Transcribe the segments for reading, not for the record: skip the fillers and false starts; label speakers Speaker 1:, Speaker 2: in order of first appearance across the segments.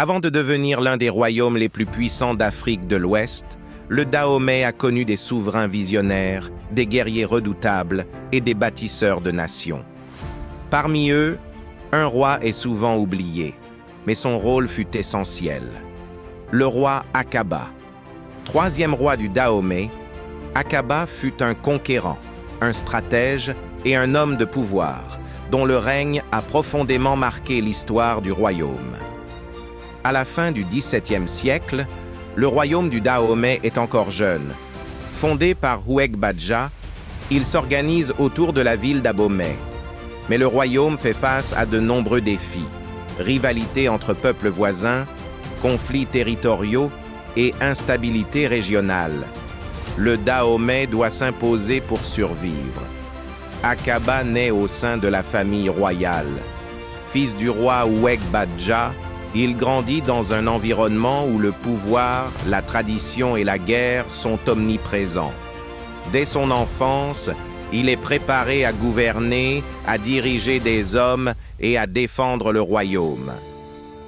Speaker 1: Avant de devenir l'un des royaumes les plus puissants d'Afrique de l'Ouest, le Dahomey a connu des souverains visionnaires, des guerriers redoutables et des bâtisseurs de nations. Parmi eux, un roi est souvent oublié, mais son rôle fut essentiel. Le roi Akaba. Troisième roi du Dahomey, Akaba fut un conquérant, un stratège et un homme de pouvoir, dont le règne a profondément marqué l'histoire du royaume. À la fin du XVIIe siècle, le royaume du Dahomey est encore jeune. Fondé par Houeg Badja, il s'organise autour de la ville d'Abomey. Mais le royaume fait face à de nombreux défis: rivalité entre peuples voisins, conflits territoriaux et instabilité régionale. Le Dahomey doit s'imposer pour survivre. Akaba naît au sein de la famille royale. Fils du roi Houeg Badja, il grandit dans un environnement où le pouvoir, la tradition et la guerre sont omniprésents. Dès son enfance, il est préparé à gouverner, à diriger des hommes et à défendre le royaume.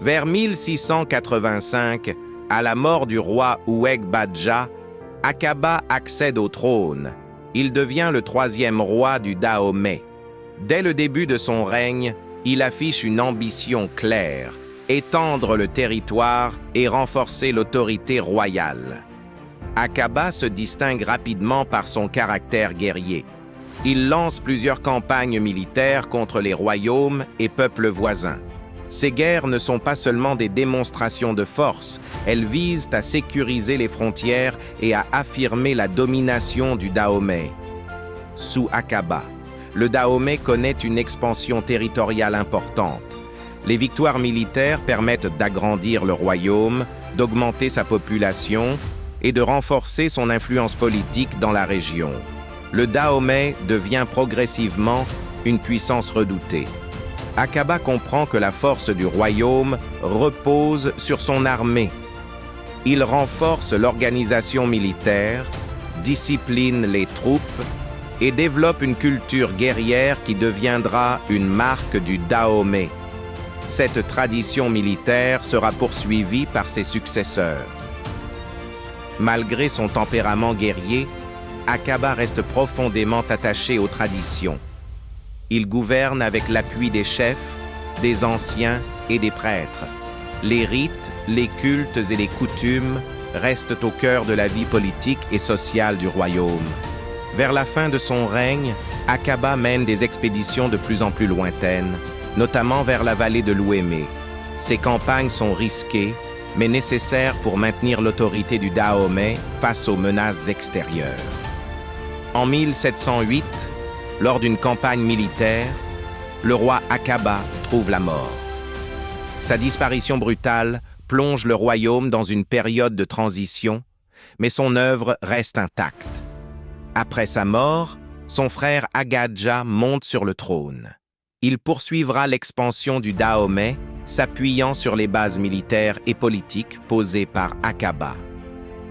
Speaker 1: Vers 1685, à la mort du roi Houeg Badja, Akaba accède au trône. Il devient le troisième roi du Dahomey. Dès le début de son règne, il affiche une ambition claire: étendre le territoire et renforcer l'autorité royale. Akaba se distingue rapidement par son caractère guerrier. Il lance plusieurs campagnes militaires contre les royaumes et peuples voisins. Ces guerres ne sont pas seulement des démonstrations de force, elles visent à sécuriser les frontières et à affirmer la domination du Dahomey. Sous Akaba, le Dahomey connaît une expansion territoriale importante. Les victoires militaires permettent d'agrandir le royaume, d'augmenter sa population et de renforcer son influence politique dans la région. Le Dahomey devient progressivement une puissance redoutée. Akaba comprend que la force du royaume repose sur son armée. Il renforce l'organisation militaire, discipline les troupes et développe une culture guerrière qui deviendra une marque du Dahomey. Cette tradition militaire sera poursuivie par ses successeurs. Malgré son tempérament guerrier, Akaba reste profondément attaché aux traditions. Il gouverne avec l'appui des chefs, des anciens et des prêtres. Les rites, les cultes et les coutumes restent au cœur de la vie politique et sociale du royaume. Vers la fin de son règne, Akaba mène des expéditions de plus en plus lointaines, notamment vers la vallée de l'Ouémé. Ces campagnes sont risquées, mais nécessaires pour maintenir l'autorité du Dahomey face aux menaces extérieures. En 1708, lors d'une campagne militaire, le roi Akaba trouve la mort. Sa disparition brutale plonge le royaume dans une période de transition, mais son œuvre reste intacte. Après sa mort, son frère Agadja monte sur le trône. Il poursuivra l'expansion du Dahomey, s'appuyant sur les bases militaires et politiques posées par Akaba.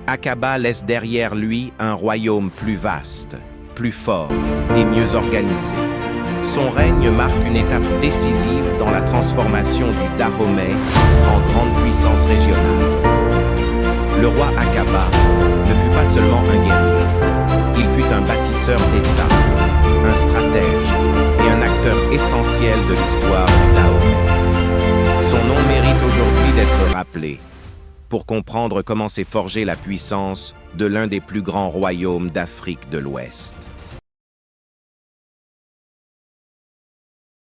Speaker 1: Akaba laisse derrière lui un royaume plus vaste, plus fort et mieux organisé. Son règne marque une étape décisive dans la transformation du Dahomey en grande puissance régionale. Le roi Akaba ne fut pas seulement un guerrier, il fut un bâtisseur d'État, un stratège et un acteur essentiel de l'histoire du Dahomey. Son nom mérite aujourd'hui d'être rappelé pour comprendre comment s'est forgée la puissance de l'un des plus grands royaumes d'Afrique de l'Ouest.